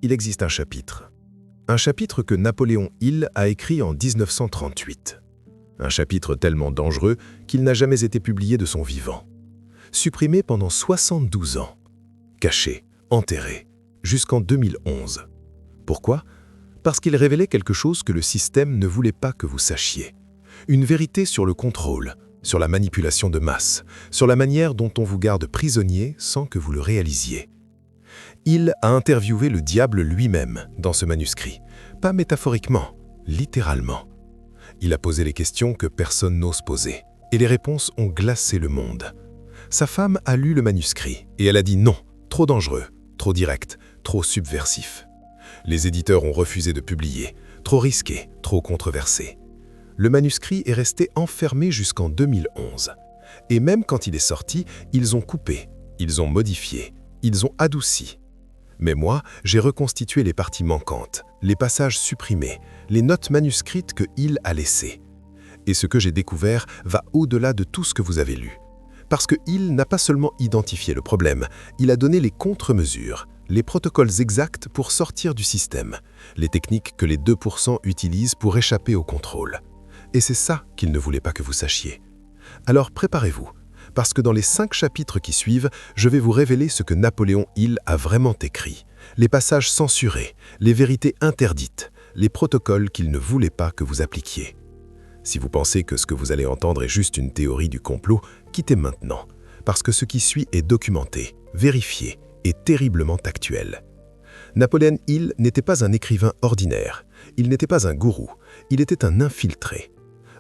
il existe un chapitre. Un chapitre que Napoléon Hill a écrit en 1938. Un chapitre tellement dangereux qu'il n'a jamais été publié de son vivant. Supprimé pendant 72 ans. Caché, enterré, jusqu'en 2011. Pourquoi? Parce qu'il révélait quelque chose que le système ne voulait pas que vous sachiez. Une vérité sur le contrôle, sur la manipulation de masse, sur la manière dont on vous garde prisonnier sans que vous le réalisiez. Hill a interviewé le diable lui-même dans ce manuscrit, pas métaphoriquement, littéralement. Il a posé les questions que personne n'ose poser, et les réponses ont glacé le monde. Sa femme a lu le manuscrit, et elle a dit non, trop dangereux, trop direct, trop subversif. Les éditeurs ont refusé de publier, trop risqué, trop controversé. Le manuscrit est resté enfermé jusqu'en 2011. Et même quand il est sorti, ils ont coupé, ils ont modifié, ils ont adouci. Mais moi, j'ai reconstitué les parties manquantes, les passages supprimés, les notes manuscrites que Hill a laissées. Et ce que j'ai découvert va au-delà de tout ce que vous avez lu. Parce que Hill n'a pas seulement identifié le problème, il a donné les contre-mesures, les protocoles exacts pour sortir du système, les techniques que les 2% utilisent pour échapper au contrôle. Et c'est ça qu'il ne voulait pas que vous sachiez. Alors préparez-vous, parce que dans les 5 chapitres qui suivent, je vais vous révéler ce que Napoléon Hill a vraiment écrit, les passages censurés, les vérités interdites, les protocoles qu'il ne voulait pas que vous appliquiez. Si vous pensez que ce que vous allez entendre est juste une théorie du complot, quittez maintenant, parce que ce qui suit est documenté, vérifié et terriblement actuel. Napoléon Hill n'était pas un écrivain ordinaire, il n'était pas un gourou, il était un infiltré.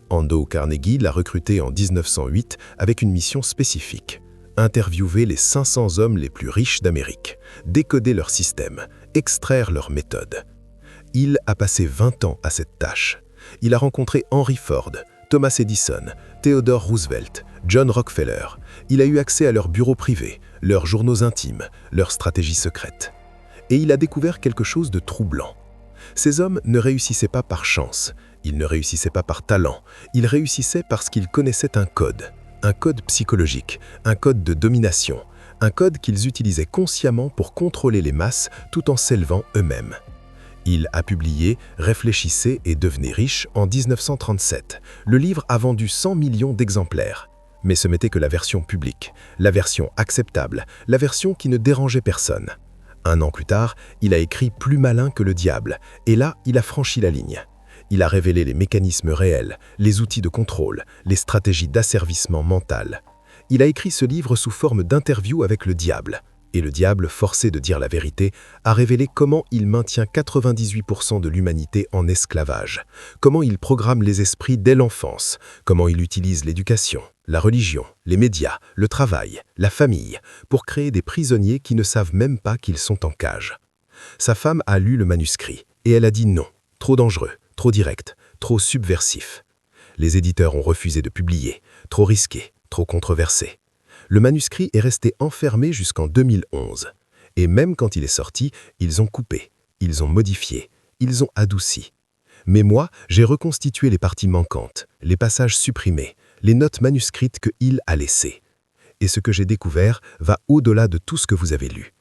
Andrew Carnegie l'a recruté en 1908 avec une mission spécifique. Interviewer les 500 hommes les plus riches d'Amérique, décoder leur système, extraire leurs méthodes. Hill a passé 20 ans à cette tâche. Il a rencontré Henry Ford, Thomas Edison, Theodore Roosevelt, John Rockefeller. Il a eu accès à leurs bureaux privés, leurs journaux intimes, leurs stratégies secrètes. Et il a découvert quelque chose de troublant. Ces hommes ne réussissaient pas par chance, ils ne réussissaient pas par talent, ils réussissaient parce qu'ils connaissaient un code psychologique, un code de domination, un code qu'ils utilisaient consciemment pour contrôler les masses tout en s'élevant eux-mêmes. Hill a publié « Réfléchissez et devenez riche » en 1937. Le livre a vendu 100 millions d'exemplaires. Mais ce n'était que la version publique, la version acceptable, la version qui ne dérangeait personne. 1 an plus tard, il a écrit « Plus malin que le diable » et là, il a franchi la ligne. Il a révélé les mécanismes réels, les outils de contrôle, les stratégies d'asservissement mental. Il a écrit ce livre sous forme d'interview avec le diable. Et le diable, forcé de dire la vérité, a révélé comment il maintient 98% de l'humanité en esclavage, comment il programme les esprits dès l'enfance, comment il utilise l'éducation, la religion, les médias, le travail, la famille, pour créer des prisonniers qui ne savent même pas qu'ils sont en cage. Sa femme a lu le manuscrit, et elle a dit non, trop dangereux, trop direct, trop subversif. Les éditeurs ont refusé de publier, trop risqué, trop controversé. Le manuscrit est resté enfermé jusqu'en 2011. Et même quand il est sorti, ils ont coupé, ils ont modifié, ils ont adouci. Mais moi, j'ai reconstitué les parties manquantes, les passages supprimés, les notes manuscrites que Hill a laissées. Et ce que j'ai découvert va au-delà de tout ce que vous avez lu.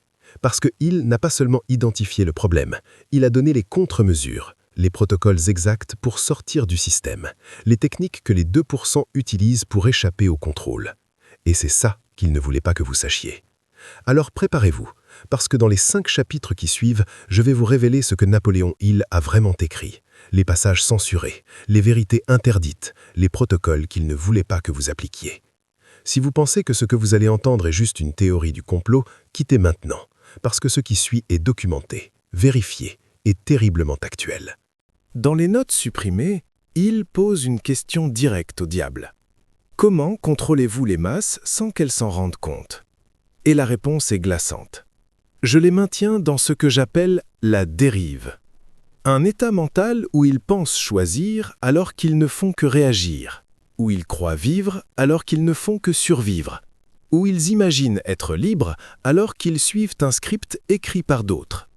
Parce que Hill n'a pas seulement identifié le problème, il a donné les contre-mesures, les protocoles exacts pour sortir du système, les techniques que les 2% utilisent pour échapper au contrôle. Et c'est ça qu'il ne voulait pas que vous sachiez. Alors préparez-vous, parce que dans les 5 chapitres qui suivent, je vais vous révéler ce que Napoléon Hill a vraiment écrit, les passages censurés, les vérités interdites, les protocoles qu'il ne voulait pas que vous appliquiez. Si vous pensez que ce que vous allez entendre est juste une théorie du complot, quittez maintenant, parce que ce qui suit est documenté, vérifié et terriblement actuel. Dans les notes supprimées, Hill pose une question directe au diable. Comment contrôlez-vous les masses sans qu'elles s'en rendent compte? Et la réponse est glaçante. Je les maintiens dans ce que j'appelle la dérive. Un état mental où ils pensent choisir alors qu'ils ne font que réagir, où ils croient vivre alors qu'ils ne font que survivre, où ils imaginent être libres alors qu'ils suivent un script écrit par d'autres.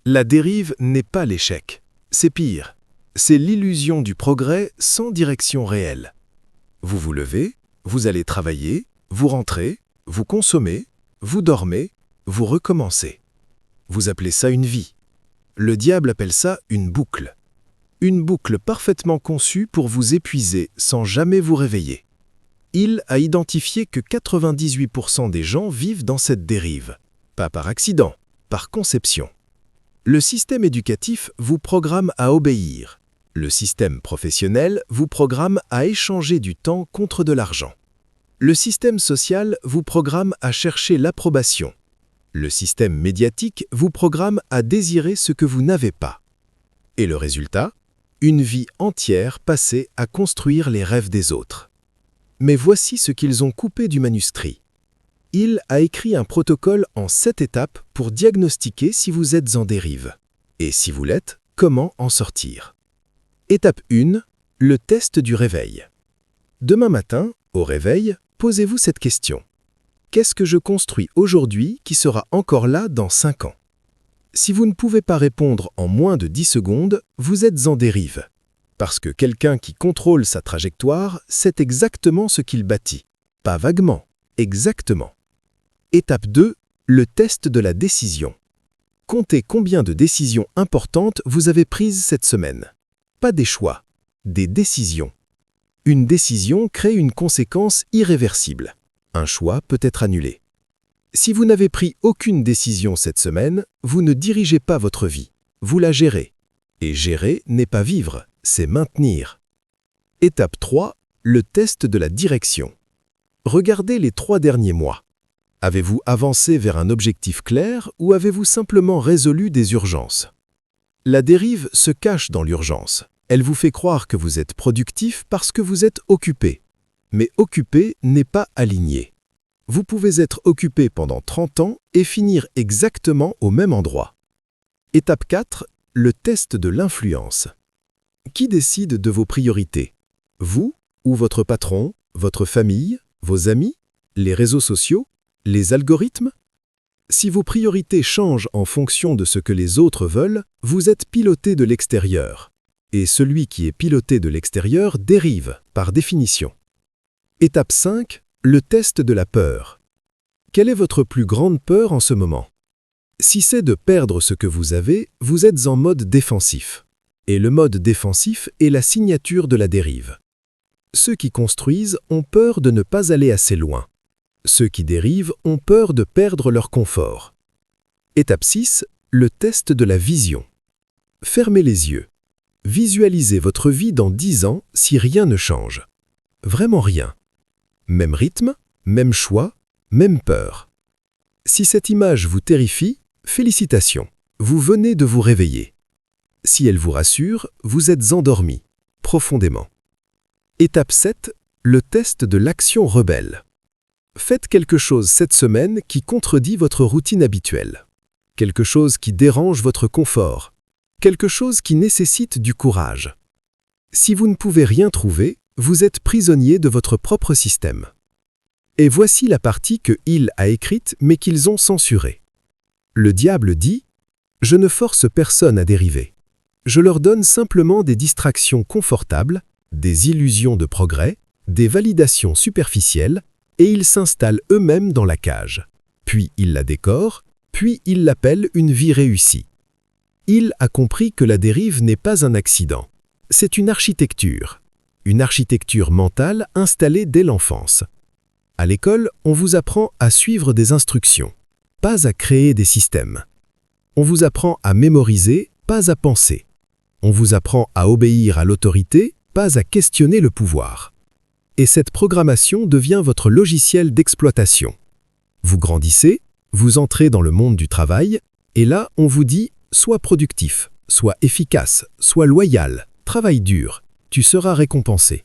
La dérive n'est pas l'échec, c'est pire. C'est l'illusion du progrès sans direction réelle. Vous vous levez, vous allez travailler, vous rentrez, vous consommez, vous dormez, vous recommencez. Vous appelez ça une vie. Le diable appelle ça une boucle. Une boucle parfaitement conçue pour vous épuiser sans jamais vous réveiller. Il a identifié que 98% des gens vivent dans cette dérive. Pas par accident, par conception. Le système éducatif vous programme à obéir. Le système professionnel vous programme à échanger du temps contre de l'argent. Le système social vous programme à chercher l'approbation. Le système médiatique vous programme à désirer ce que vous n'avez pas. Et le résultat ? Une vie entière passée à construire les rêves des autres. Mais voici ce qu'ils ont coupé du manuscrit. Il a écrit un protocole en 7 étapes pour diagnostiquer si vous êtes en dérive. Et si vous l'êtes, comment en sortir. Étape 1. Le test du réveil. Demain matin, au réveil, posez-vous cette question. Qu'est-ce que je construis aujourd'hui qui sera encore là dans 5 ans ? Si vous ne pouvez pas répondre en moins de 10 secondes, vous êtes en dérive. Parce que quelqu'un qui contrôle sa trajectoire sait exactement ce qu'il bâtit. Pas vaguement, exactement. Étape 2. Le test de la décision. Comptez combien de décisions importantes vous avez prises cette semaine. Pas des choix, des décisions. Une décision crée une conséquence irréversible. Un choix peut être annulé. Si vous n'avez pris aucune décision cette semaine, vous ne dirigez pas votre vie, vous la gérez. Et gérer n'est pas vivre, c'est maintenir. Étape 3. Le test de la direction. Regardez les 3 derniers mois. Avez-vous avancé vers un objectif clair ou avez-vous simplement résolu des urgences ? La dérive se cache dans l'urgence. Elle vous fait croire que vous êtes productif parce que vous êtes occupé. Mais occupé n'est pas aligné. Vous pouvez être occupé pendant 30 ans et finir exactement au même endroit. Étape 4. Le test de l'influence. Qui décide de vos priorités ? Vous ou votre patron, votre famille, vos amis, les réseaux sociaux, les algorithmes ? Si vos priorités changent en fonction de ce que les autres veulent, vous êtes piloté de l'extérieur. Et celui qui est piloté de l'extérieur dérive, par définition. Étape 5. Le test de la peur. Quelle est votre plus grande peur en ce moment ? Si c'est de perdre ce que vous avez, vous êtes en mode défensif. Et le mode défensif est la signature de la dérive. Ceux qui construisent ont peur de ne pas aller assez loin. Ceux qui dérivent ont peur de perdre leur confort. Étape 6. Le test de la vision. Fermez les yeux. Visualisez votre vie dans 10 ans si rien ne change. Vraiment rien. Même rythme, même choix, même peur. Si cette image vous terrifie, félicitations, vous venez de vous réveiller. Si elle vous rassure, vous êtes endormi, profondément. Étape 7. Le test de l'action rebelle. Faites quelque chose cette semaine qui contredit votre routine habituelle. Quelque chose qui dérange votre confort. Quelque chose qui nécessite du courage. Si vous ne pouvez rien trouver, vous êtes prisonnier de votre propre système. Et voici la partie que Il a écrite mais qu'ils ont censurée. Le diable dit « Je ne force personne à dériver. Je leur donne simplement des distractions confortables, des illusions de progrès, des validations superficielles, et ils s'installent eux-mêmes dans la cage. Puis ils la décorent, puis ils l'appellent une vie réussie. Il a compris que la dérive n'est pas un accident. C'est une architecture mentale installée dès l'enfance. À l'école, on vous apprend à suivre des instructions, pas à créer des systèmes. On vous apprend à mémoriser, pas à penser. On vous apprend à obéir à l'autorité, pas à questionner le pouvoir. Et cette programmation devient votre logiciel d'exploitation. Vous grandissez, vous entrez dans le monde du travail, et là, on vous dit « sois productif, sois efficace, sois loyal, travaille dur, tu seras récompensé ».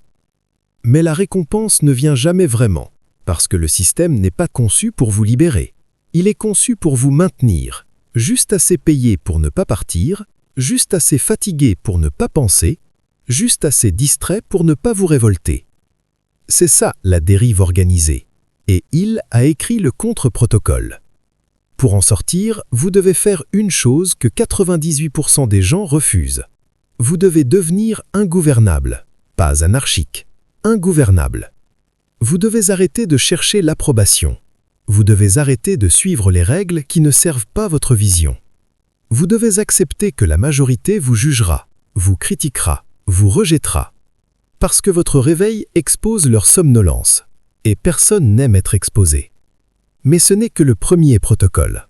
Mais la récompense ne vient jamais vraiment, parce que le système n'est pas conçu pour vous libérer. Il est conçu pour vous maintenir, juste assez payé pour ne pas partir, juste assez fatigué pour ne pas penser, juste assez distrait pour ne pas vous révolter. C'est ça la dérive organisée, et il a écrit le contre-protocole. Pour en sortir, vous devez faire une chose que 98% des gens refusent. Vous devez devenir ingouvernable, pas anarchique, ingouvernable. Vous devez arrêter de chercher l'approbation. Vous devez arrêter de suivre les règles qui ne servent pas votre vision. Vous devez accepter que la majorité vous jugera, vous critiquera, vous rejettera. Parce que votre réveil expose leur somnolence. Et personne n'aime être exposé. Mais ce n'est que le premier protocole.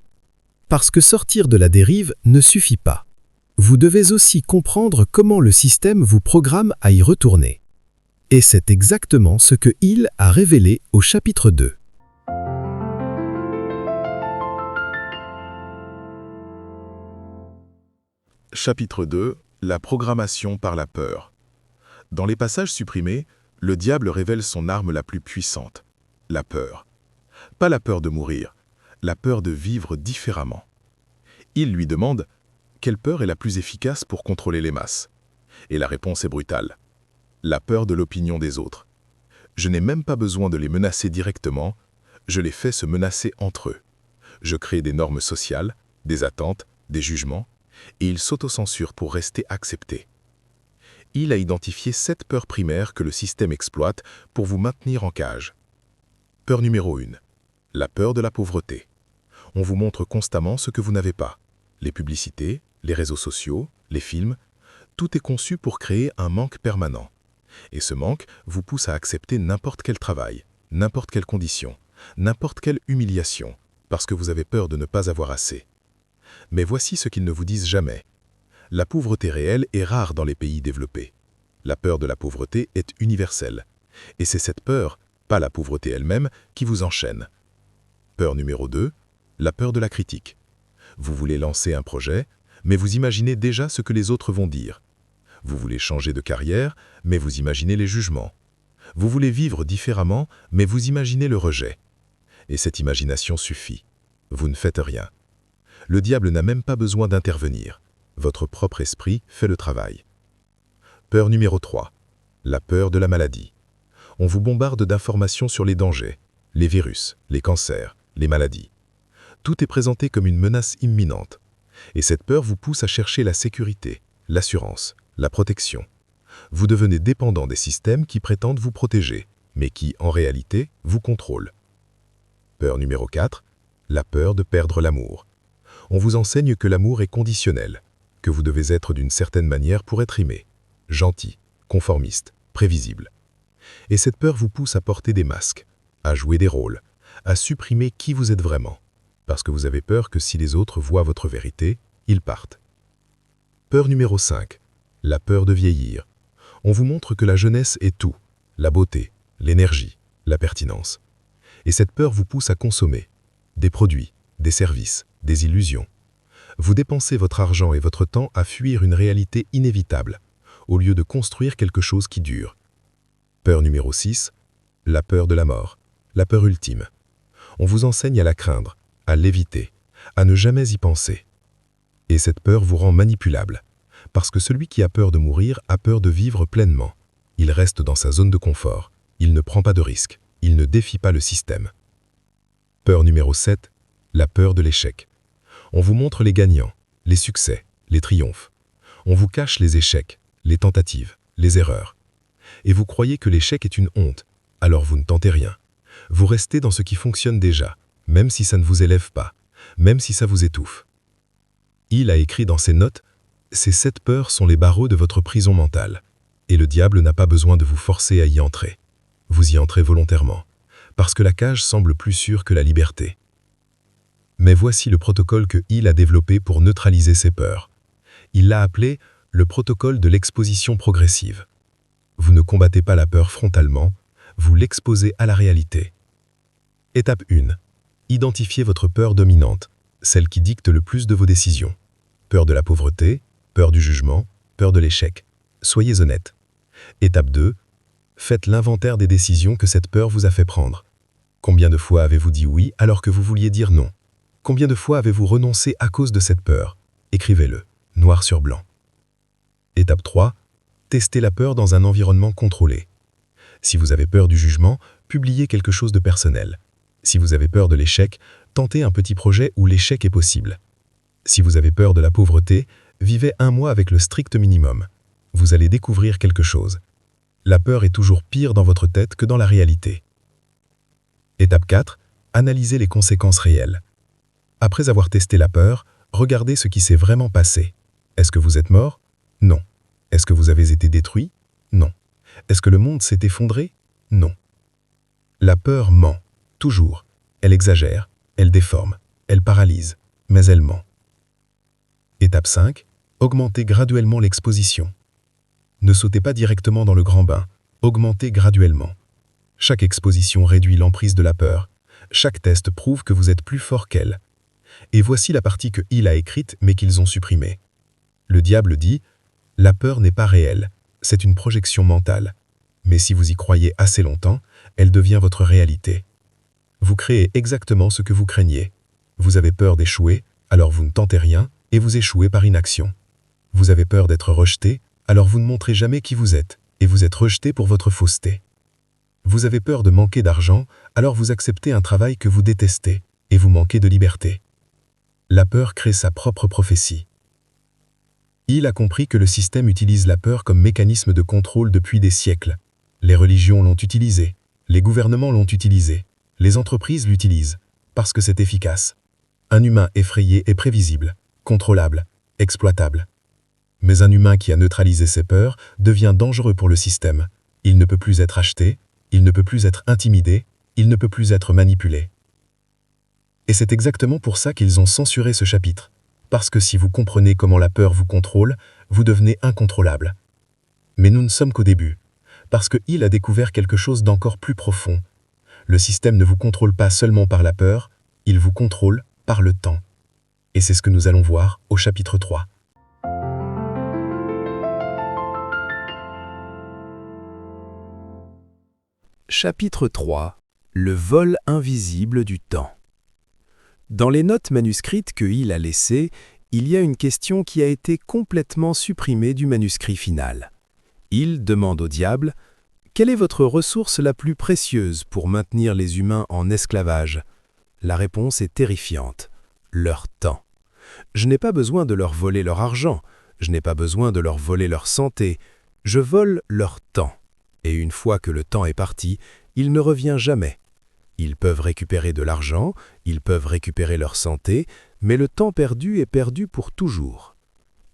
Parce que sortir de la dérive ne suffit pas. Vous devez aussi comprendre comment le système vous programme à y retourner. Et c'est exactement ce que Hill a révélé au chapitre 2. Chapitre 2. La programmation par la peur. Dans les passages supprimés, le diable révèle son arme la plus puissante, la peur. Pas la peur de mourir, la peur de vivre différemment. Il lui demande « Quelle peur est la plus efficace pour contrôler les masses ?» Et la réponse est brutale. La peur de l'opinion des autres. Je n'ai même pas besoin de les menacer directement, je les fais se menacer entre eux. Je crée des normes sociales, des attentes, des jugements, et ils s'autocensurent pour rester acceptés. Il a identifié 7 peurs primaires que le système exploite pour vous maintenir en cage. Peur numéro 1. La peur de la pauvreté. On vous montre constamment ce que vous n'avez pas. Les publicités, les réseaux sociaux, les films, tout est conçu pour créer un manque permanent. Et ce manque vous pousse à accepter n'importe quel travail, n'importe quelle condition, n'importe quelle humiliation, parce que vous avez peur de ne pas avoir assez. Mais voici ce qu'ils ne vous disent jamais. La pauvreté réelle est rare dans les pays développés. La peur de la pauvreté est universelle. Et c'est cette peur, pas la pauvreté elle-même, qui vous enchaîne. Peur numéro 2, la peur de la critique. Vous voulez lancer un projet, mais vous imaginez déjà ce que les autres vont dire. Vous voulez changer de carrière, mais vous imaginez les jugements. Vous voulez vivre différemment, mais vous imaginez le rejet. Et cette imagination suffit. Vous ne faites rien. Le diable n'a même pas besoin d'intervenir. Votre propre esprit fait le travail. Peur numéro 3. La peur de la maladie. On vous bombarde d'informations sur les dangers, les virus, les cancers, les maladies. Tout est présenté comme une menace imminente. Et cette peur vous pousse à chercher la sécurité, l'assurance, la protection. Vous devenez dépendant des systèmes qui prétendent vous protéger, mais qui, en réalité, vous contrôlent. Peur numéro 4. La peur de perdre l'amour. On vous enseigne que l'amour est conditionnel, que vous devez être d'une certaine manière pour être aimé, gentil, conformiste, prévisible. Et cette peur vous pousse à porter des masques, à jouer des rôles, à supprimer qui vous êtes vraiment, parce que vous avez peur que si les autres voient votre vérité, ils partent. Peur numéro 5. La peur de vieillir. On vous montre que la jeunesse est tout, la beauté, l'énergie, la pertinence. Et cette peur vous pousse à consommer des produits, des services, des illusions. Vous dépensez votre argent et votre temps à fuir une réalité inévitable, au lieu de construire quelque chose qui dure. Peur numéro 6. La peur de la mort, la peur ultime. On vous enseigne à la craindre, à l'éviter, à ne jamais y penser. Et cette peur vous rend manipulable, parce que celui qui a peur de mourir a peur de vivre pleinement. Il reste dans sa zone de confort, il ne prend pas de risques, il ne défie pas le système. Peur numéro 7. La peur de l'échec. On vous montre les gagnants, les succès, les triomphes. On vous cache les échecs, les tentatives, les erreurs. Et vous croyez que l'échec est une honte, alors vous ne tentez rien. Vous restez dans ce qui fonctionne déjà, même si ça ne vous élève pas, même si ça vous étouffe. Il a écrit dans ses notes « Ces 7 peurs sont les barreaux de votre prison mentale, et le diable n'a pas besoin de vous forcer à y entrer. Vous y entrez volontairement, parce que la cage semble plus sûre que la liberté. » Mais voici le protocole que Hill a développé pour neutraliser ces peurs. Il l'a appelé le protocole de l'exposition progressive. Vous ne combattez pas la peur frontalement, vous l'exposez à la réalité. Étape 1. Identifiez votre peur dominante, celle qui dicte le plus de vos décisions. Peur de la pauvreté, peur du jugement, peur de l'échec. Soyez honnête. Étape 2. Faites l'inventaire des décisions que cette peur vous a fait prendre. Combien de fois avez-vous dit oui alors que vous vouliez dire non? Combien de fois avez-vous renoncé à cause de cette peur? Écrivez-le, noir sur blanc. Étape 3. Testez la peur dans un environnement contrôlé. Si vous avez peur du jugement, publiez quelque chose de personnel. Si vous avez peur de l'échec, tentez un petit projet où l'échec est possible. Si vous avez peur de la pauvreté, vivez 1 mois avec le strict minimum. Vous allez découvrir quelque chose. La peur est toujours pire dans votre tête que dans la réalité. Étape 4. Analysez les conséquences réelles. Après avoir testé la peur, Regardez ce qui s'est vraiment passé. Est-ce que vous êtes mort? Non. Est-ce que vous avez été détruit? Non. Est-ce que le monde s'est effondré? Non. La peur ment, toujours. Elle exagère, elle déforme, elle paralyse, mais elle ment. Étape 5. Augmentez graduellement l'exposition. Ne sautez pas directement dans le grand bain, augmentez graduellement. Chaque exposition réduit l'emprise de la peur. Chaque test prouve que vous êtes plus fort qu'elle. Et voici la partie que Hill a écrite mais qu'ils ont supprimée. Le diable dit « La peur n'est pas réelle, c'est une projection mentale. Mais si vous y croyez assez longtemps, elle devient votre réalité. Vous créez exactement ce que vous craignez. Vous avez peur d'échouer, alors vous ne tentez rien et vous échouez par inaction. Vous avez peur d'être rejeté, alors vous ne montrez jamais qui vous êtes et vous êtes rejeté pour votre fausseté. Vous avez peur de manquer d'argent, alors vous acceptez un travail que vous détestez et vous manquez de liberté. La peur crée sa propre prophétie. Il a compris que le système utilise la peur comme mécanisme de contrôle depuis des siècles. Les religions l'ont utilisé, les gouvernements l'ont utilisé, les entreprises l'utilisent, parce que c'est efficace. Un humain effrayé est prévisible, contrôlable, exploitable. Mais un humain qui a neutralisé ses peurs devient dangereux pour le système. Il ne peut plus être acheté, il ne peut plus être intimidé, il ne peut plus être manipulé. Et c'est exactement pour ça qu'ils ont censuré ce chapitre. Parce que si vous comprenez comment la peur vous contrôle, vous devenez incontrôlable. Mais nous ne sommes qu'au début, parce que Hill a découvert quelque chose d'encore plus profond. Le système ne vous contrôle pas seulement par la peur, il vous contrôle par le temps. Et c'est ce que nous allons voir au chapitre 3. Chapitre 3. Le vol invisible du temps. Dans les notes manuscrites que Hill a laissées, il y a une question qui a été complètement supprimée du manuscrit final. Hill demande au diable « Quelle est votre ressource la plus précieuse pour maintenir les humains en esclavage ?» La réponse est terrifiante. Leur temps. Je n'ai pas besoin de leur voler leur argent, je n'ai pas besoin de leur voler leur santé, je vole leur temps. Et une fois que le temps est parti, il ne revient jamais. Ils peuvent récupérer de l'argent, ils peuvent récupérer leur santé, mais le temps perdu est perdu pour toujours.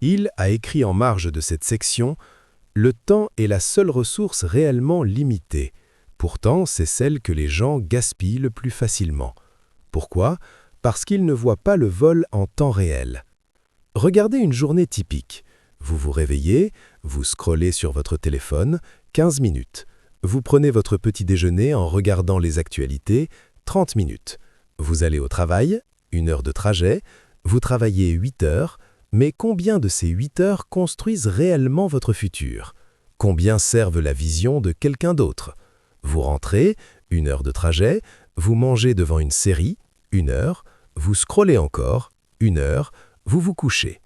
Hill a écrit en marge de cette section « Le temps est la seule ressource réellement limitée. Pourtant, c'est celle que les gens gaspillent le plus facilement. Pourquoi ? Parce qu'ils ne voient pas le vol en temps réel. Regardez une journée typique. Vous vous réveillez, vous scrollez sur votre téléphone, 15 minutes. Vous prenez votre petit déjeuner en regardant les actualités, 30 minutes. Vous allez au travail, 1 heure de trajet, vous travaillez 8 heures, mais combien de ces 8 heures construisent réellement votre futur? Combien servent la vision de quelqu'un d'autre? Vous rentrez, 1 heure de trajet, vous mangez devant une série, 1 heure, vous scrollez encore, 1 heure, vous vous couchez.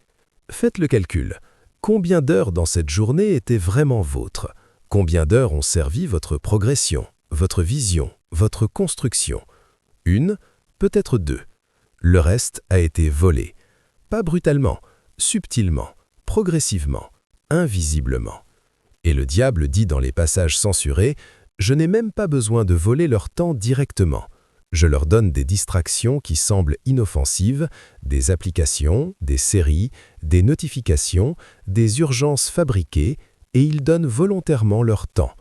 Faites le calcul. Combien d'heures dans cette journée étaient vraiment vôtres? Combien d'heures ont servi votre progression, votre vision, votre construction? 1, peut-être 2. Le reste a été volé. Pas brutalement, subtilement, progressivement, invisiblement. Et le diable dit dans les passages censurés « Je n'ai même pas besoin de voler leur temps directement. Je leur donne des distractions qui semblent inoffensives, des applications, des séries, des notifications, des urgences fabriquées, et ils donnent volontairement leur temps.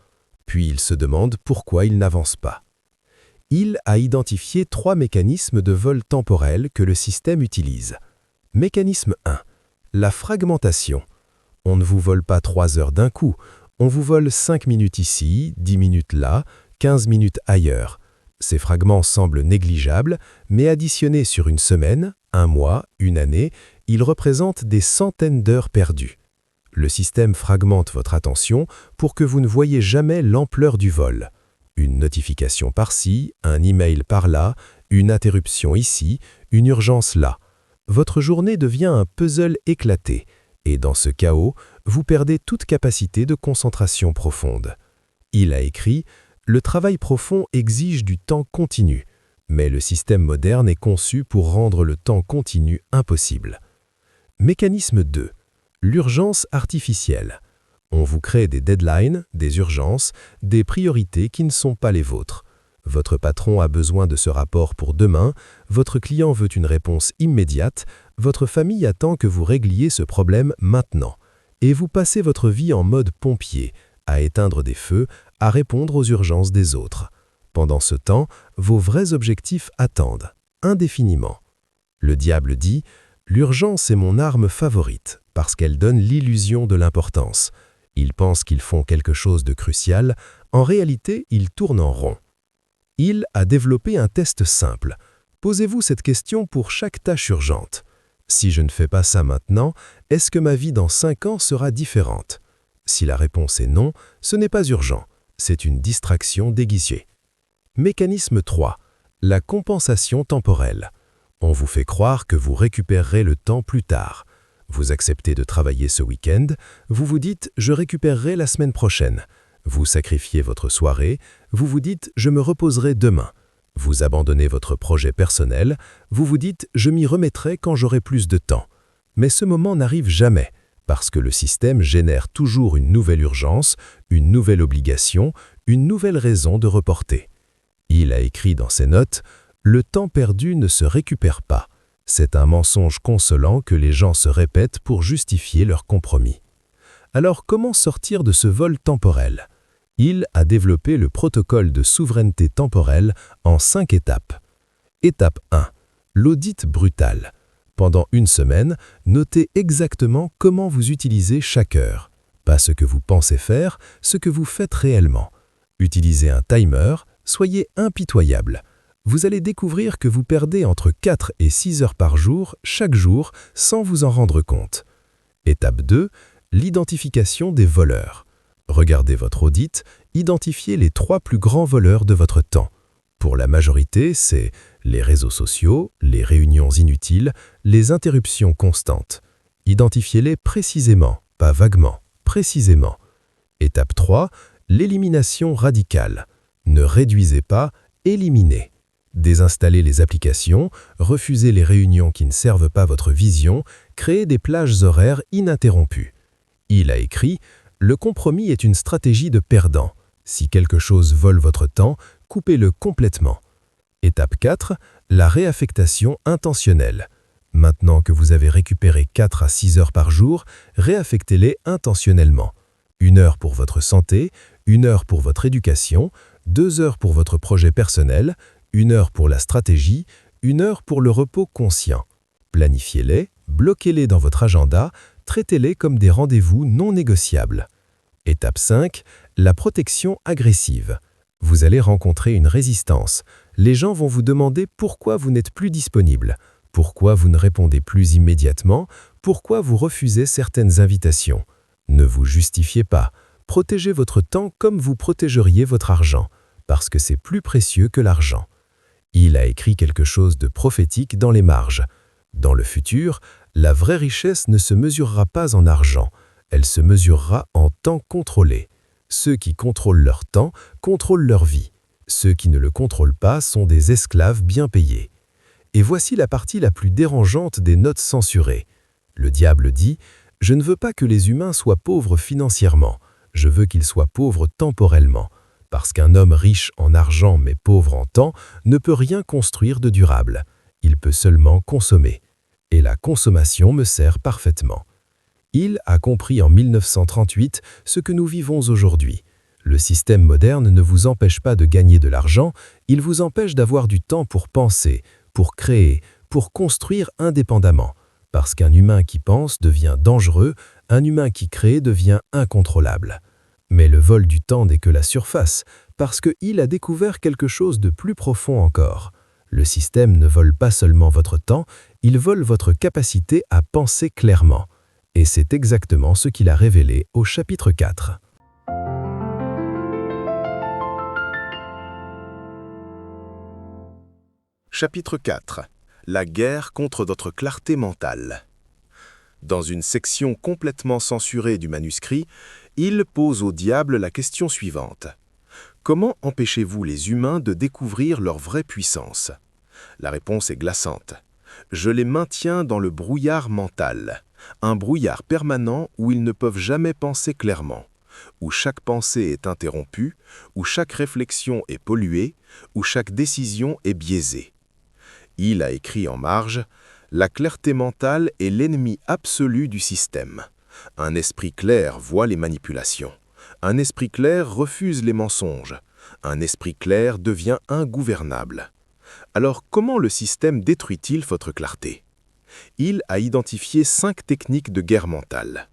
Puis ils se demandent pourquoi ils n'avancent pas. » Hill a identifié 3 mécanismes de vol temporel que le système utilise. Mécanisme 1. La fragmentation. On ne vous vole pas 3 heures d'un coup, on vous vole 5 minutes ici, 10 minutes là, 15 minutes ailleurs. Ces fragments semblent négligeables, mais additionnés sur une semaine, 1 mois, 1 année, ils représentent des centaines d'heures perdues. Le système fragmente votre attention pour que vous ne voyez jamais l'ampleur du vol. Une notification par-ci, un email par-là, une interruption ici, une urgence là. Votre journée devient un puzzle éclaté, et dans ce chaos, vous perdez toute capacité de concentration profonde. Il a écrit « Le travail profond exige du temps continu, mais le système moderne est conçu pour rendre le temps continu impossible. » Mécanisme 2. L'urgence artificielle. On vous crée des deadlines, des urgences, des priorités qui ne sont pas les vôtres. Votre patron a besoin de ce rapport pour demain, votre client veut une réponse immédiate, Votre famille attend que vous régliez ce problème maintenant, et vous passez votre vie en mode pompier, à éteindre des feux, à répondre aux urgences des autres. Pendant ce temps, vos vrais objectifs attendent, indéfiniment. Le diable dit « L'urgence est mon arme favorite, parce qu'elle donne l'illusion de l'importance. Ils pensent qu'ils font quelque chose de crucial, en réalité, ils tournent en rond. » Il a développé un test simple. Posez-vous cette question pour chaque tâche urgente. Si je ne fais pas ça maintenant, est-ce que ma vie dans 5 ans sera différente? Si la réponse est non, ce n'est pas urgent. C'est une distraction déguisée. Mécanisme 3. La compensation temporelle. On vous fait croire que vous récupérerez le temps plus tard. Vous acceptez de travailler ce week-end, vous vous dites « je récupérerai la semaine prochaine ». Vous sacrifiez votre soirée, vous vous dites « je me reposerai demain ». Vous abandonnez votre projet personnel, vous vous dites « je m'y remettrai quand j'aurai plus de temps ». Mais ce moment n'arrive jamais, parce que le système génère toujours une nouvelle urgence, une nouvelle obligation, une nouvelle raison de reporter. Il a écrit dans ses notes « Le temps perdu ne se récupère pas ». C'est un mensonge consolant que les gens se répètent pour justifier leur compromis. Alors comment sortir de ce vol temporel? Il a développé le protocole de souveraineté temporelle en 5 étapes. Étape 1. L'audit brutal. Pendant une semaine, notez exactement comment vous utilisez chaque heure. Pas ce que vous pensez faire, ce que vous faites réellement. Utilisez un timer, soyez impitoyable. Vous allez découvrir que vous perdez entre 4 et 6 heures par jour, chaque jour, sans vous en rendre compte. Étape 2. L'identification des voleurs. Regardez votre audit, identifiez les 3 plus grands voleurs de votre temps. Pour la majorité, c'est les réseaux sociaux, les réunions inutiles, les interruptions constantes. Identifiez-les précisément, pas vaguement, précisément. Étape 3. L'élimination radicale. Ne réduisez pas, éliminez. Désinstallez les applications, refusez les réunions qui ne servent pas votre vision, créez des plages horaires ininterrompues. Il a écrit « Le compromis est une stratégie de perdant. Si quelque chose vole votre temps, coupez-le complètement. » Étape 4. La réaffectation intentionnelle. Maintenant que vous avez récupéré 4 à 6 heures par jour, réaffectez-les intentionnellement. 1 heure pour votre santé, 1 heure pour votre éducation, 2 heures pour votre projet personnel, 1 heure pour la stratégie, 1 heure pour le repos conscient. Planifiez-les, bloquez-les dans votre agenda, traitez-les comme des rendez-vous non négociables. Étape 5. La protection agressive. Vous allez rencontrer une résistance. Les gens vont vous demander pourquoi vous n'êtes plus disponible, pourquoi vous ne répondez plus immédiatement, pourquoi vous refusez certaines invitations. Ne vous justifiez pas. Protégez votre temps comme vous protégeriez votre argent, parce que c'est plus précieux que l'argent. Il a écrit quelque chose de prophétique dans les marges. Dans le futur, la vraie richesse ne se mesurera pas en argent, elle se mesurera en temps contrôlé. Ceux qui contrôlent leur temps contrôlent leur vie. Ceux qui ne le contrôlent pas sont des esclaves bien payés. Et voici la partie la plus dérangeante des notes censurées. Le diable dit « Je ne veux pas que les humains soient pauvres financièrement, je veux qu'ils soient pauvres temporellement. » Parce qu'un homme riche en argent mais pauvre en temps ne peut rien construire de durable. Il peut seulement consommer. Et la consommation me sert parfaitement. Il a compris en 1938 ce que nous vivons aujourd'hui. Le système moderne ne vous empêche pas de gagner de l'argent, il vous empêche d'avoir du temps pour penser, pour créer, pour construire indépendamment. Parce qu'un humain qui pense devient dangereux, un humain qui crée devient incontrôlable. Mais le vol du temps n'est que la surface, parce qu'il a découvert quelque chose de plus profond encore. Le système ne vole pas seulement votre temps, il vole votre capacité à penser clairement. Et c'est exactement ce qu'il a révélé au chapitre 4. Chapitre 4. La guerre contre notre clarté mentale. Dans une section complètement censurée du manuscrit, il pose au diable la question suivante. Comment empêchez-vous les humains de découvrir leur vraie puissance? La réponse est glaçante. Je les maintiens dans le brouillard mental, un brouillard permanent où ils ne peuvent jamais penser clairement, où chaque pensée est interrompue, où chaque réflexion est polluée, où chaque décision est biaisée. Il a écrit en marge La clarté mentale est l'ennemi absolu du système. Un esprit clair voit les manipulations. Un esprit clair refuse les mensonges. Un esprit clair devient ingouvernable. Alors comment le système détruit-il votre clarté? Il a identifié 5 techniques de guerre mentale.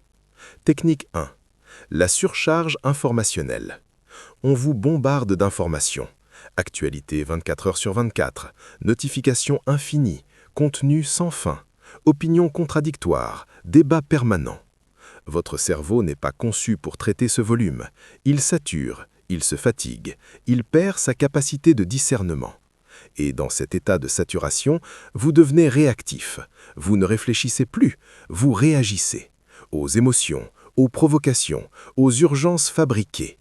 Technique 1. La surcharge informationnelle. On vous bombarde d'informations. Actualité 24 heures sur 24, notifications infinies, contenu sans fin, opinions contradictoires, débats permanents. Votre cerveau n'est pas conçu pour traiter ce volume. Il sature, il se fatigue, il perd sa capacité de discernement. Et dans cet état de saturation, vous devenez réactif. Vous ne réfléchissez plus, vous réagissez. Aux émotions, aux provocations, aux urgences fabriquées.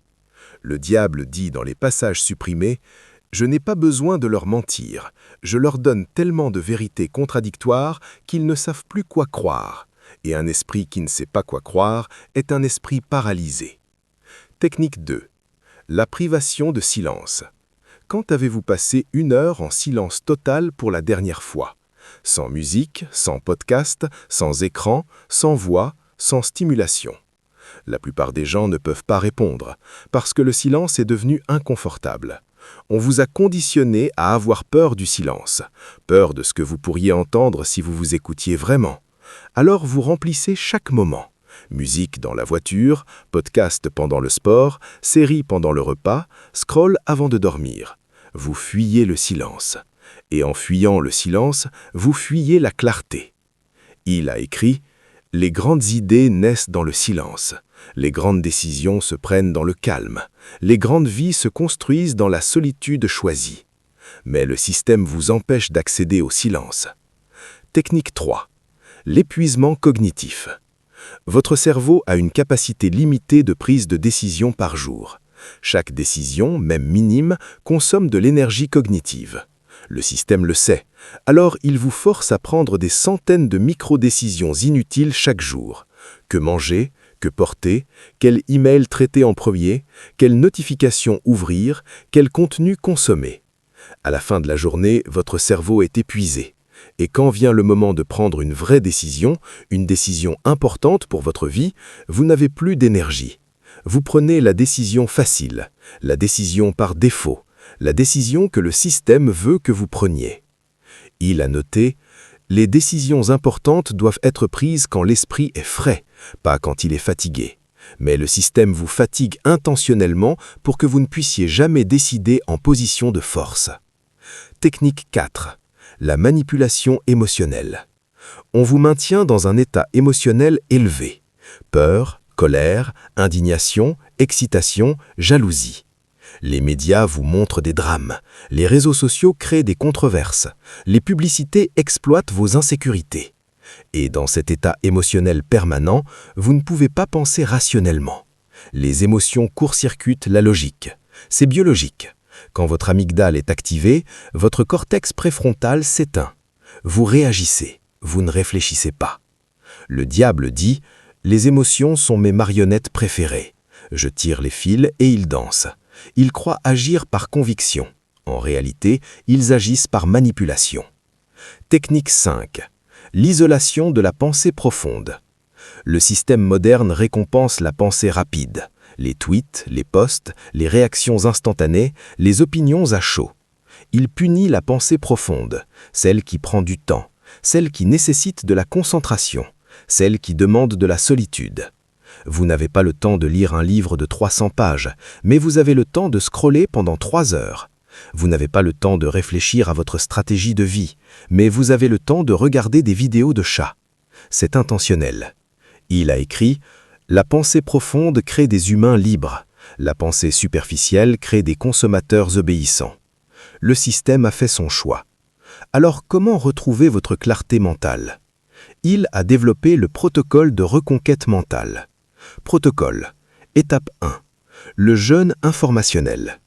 Le diable dit dans les passages supprimés « Je n'ai pas besoin de leur mentir. Je leur donne tellement de vérités contradictoires qu'ils ne savent plus quoi croire. Et un esprit qui ne sait pas quoi croire est un esprit paralysé. » Technique 2. La privation de silence. Quand avez-vous passé 1 heure en silence total pour la dernière fois? Sans musique, sans podcast, sans écran, sans voix, sans stimulation. La plupart des gens ne peuvent pas répondre, parce que le silence est devenu inconfortable. On vous a conditionné à avoir peur du silence, peur de ce que vous pourriez entendre si vous vous écoutiez vraiment. Alors vous remplissez chaque moment. Musique dans la voiture, podcast pendant le sport, série pendant le repas, scroll avant de dormir. Vous fuyez le silence. Et en fuyant le silence, vous fuyez la clarté. Il a écrit « Les grandes idées naissent dans le silence. Les grandes décisions se prennent dans le calme. Les grandes vies se construisent dans la solitude choisie. Mais le système vous empêche d'accéder au silence. » Technique 3. L'épuisement cognitif. Votre cerveau a une capacité limitée de prise de décision par jour. Chaque décision, même minime, consomme de l'énergie cognitive. Le système le sait, alors il vous force à prendre des centaines de micro-décisions inutiles chaque jour. Que manger? Que porter? Quel email traiter en premier? Quelle notification ouvrir? Quel contenu consommer? À la fin de la journée, votre cerveau est épuisé. Et quand vient le moment de prendre une vraie décision, une décision importante pour votre vie, vous n'avez plus d'énergie. Vous prenez la décision facile, la décision par défaut, la décision que le système veut que vous preniez. Il a noté « Les décisions importantes doivent être prises quand l'esprit est frais, pas quand il est fatigué. Mais le système vous fatigue intentionnellement pour que vous ne puissiez jamais décider en position de force. » Technique 4. La manipulation émotionnelle. On vous maintient dans un état émotionnel élevé. Peur, colère, indignation, excitation, jalousie. Les médias vous montrent des drames. Les réseaux sociaux créent des controverses. Les publicités exploitent vos insécurités. Et dans cet état émotionnel permanent, vous ne pouvez pas penser rationnellement. Les émotions court-circuitent la logique. C'est biologique. Quand votre amygdale est activée, votre cortex préfrontal s'éteint. Vous réagissez, vous ne réfléchissez pas. Le diable dit « Les émotions sont mes marionnettes préférées. Je tire les fils et ils dansent. Ils croient agir par conviction. En réalité, ils agissent par manipulation. » Technique 5. L'isolation de la pensée profonde. Le système moderne récompense la pensée rapide. Les tweets, les posts, les réactions instantanées, les opinions à chaud. Il punit la pensée profonde, celle qui prend du temps, celle qui nécessite de la concentration, celle qui demande de la solitude. Vous n'avez pas le temps de lire un livre de 300 pages, mais vous avez le temps de scroller pendant 3 heures. Vous n'avez pas le temps de réfléchir à votre stratégie de vie, mais vous avez le temps de regarder des vidéos de chats. C'est intentionnel. Il a écrit « La pensée profonde crée des humains libres. La pensée superficielle crée des consommateurs obéissants. » Le système a fait son choix. Alors comment retrouver votre clarté mentale? Il a développé le protocole de reconquête mentale. Protocole. Étape 1. Le jeûne informationnel.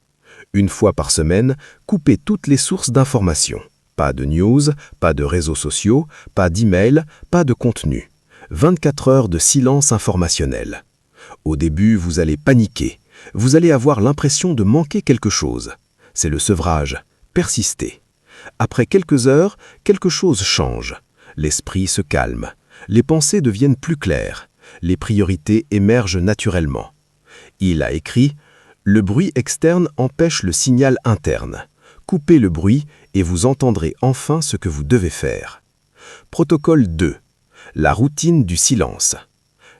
1 fois par semaine, coupez toutes les sources d'informations. Pas de news, pas de réseaux sociaux, pas d'email, pas de contenu. 24 heures de silence informationnel. Au début, vous allez paniquer. Vous allez avoir l'impression de manquer quelque chose. C'est le sevrage. Persistez. Après quelques heures, quelque chose change. L'esprit se calme. Les pensées deviennent plus claires. Les priorités émergent naturellement. Il a écrit « Le bruit externe empêche le signal interne. Coupez le bruit et vous entendrez enfin ce que vous devez faire. » Protocole 2. La routine du silence.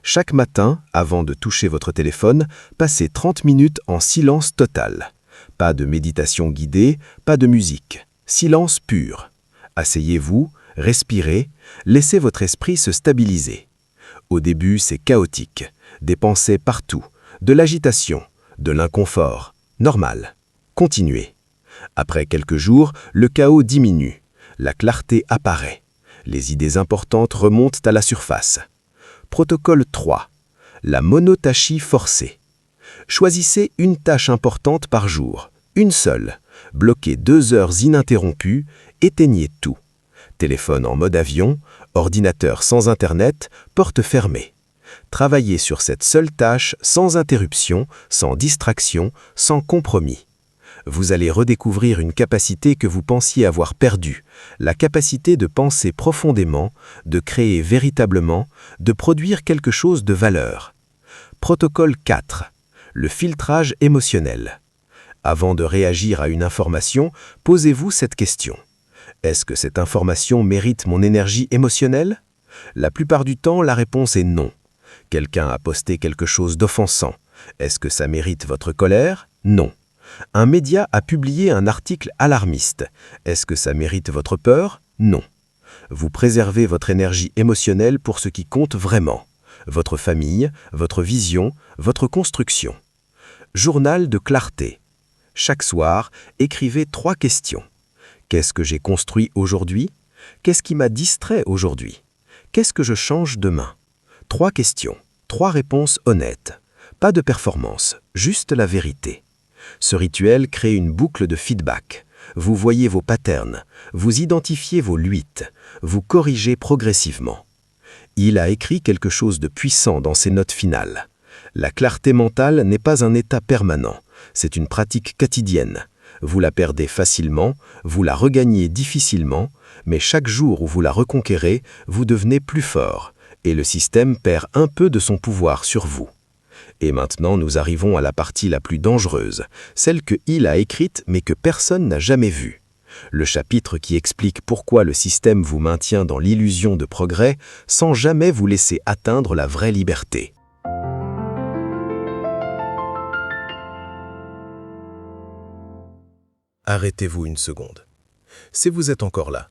Chaque matin, avant de toucher votre téléphone, passez 30 minutes en silence total. Pas de méditation guidée, pas de musique. Silence pur. Asseyez-vous, respirez, laissez votre esprit se stabiliser. Au début, c'est chaotique. Des pensées partout, de l'agitation, de l'inconfort. Normal. Continuez. Après quelques jours, le chaos diminue. La clarté apparaît. Les idées importantes remontent à la surface. Protocole 3. La monotâchie forcée. Choisissez une tâche importante par jour, une seule. Bloquez 2 heures ininterrompues, éteignez tout. Téléphone en mode avion, ordinateur sans Internet, porte fermée. Travaillez sur cette seule tâche sans interruption, sans distraction, sans compromis. Vous allez redécouvrir une capacité que vous pensiez avoir perdue, la capacité de penser profondément, de créer véritablement, de produire quelque chose de valeur. Protocole 4. Le filtrage émotionnel. Avant de réagir à une information, posez-vous cette question. Est-ce que cette information mérite mon énergie émotionnelle? La plupart du temps, la réponse est non. Quelqu'un a posté quelque chose d'offensant. Est-ce que ça mérite votre colère? Non. Un média a publié un article alarmiste. Est-ce que ça mérite votre peur? Non. Vous préservez votre énergie émotionnelle pour ce qui compte vraiment. Votre famille, votre vision, votre construction. Journal de clarté. Chaque soir, écrivez 3 questions. Qu'est-ce que j'ai construit aujourd'hui? Qu'est-ce qui m'a distrait aujourd'hui? Qu'est-ce que je change demain? 3 questions, 3 réponses honnêtes. Pas de performance, juste la vérité. Ce rituel crée une boucle de feedback. Vous voyez vos patterns, vous identifiez vos luites, vous corrigez progressivement. Il a écrit quelque chose de puissant dans ses notes finales. La clarté mentale n'est pas un état permanent, c'est une pratique quotidienne. Vous la perdez facilement, vous la regagnez difficilement, mais chaque jour où vous la reconquérez, vous devenez plus fort, et le système perd un peu de son pouvoir sur vous. Et maintenant, nous arrivons à la partie la plus dangereuse, celle que Hill a écrite mais que personne n'a jamais vue. Le chapitre qui explique pourquoi le système vous maintient dans l'illusion de progrès sans jamais vous laisser atteindre la vraie liberté. Arrêtez-vous une seconde. Si vous êtes encore là,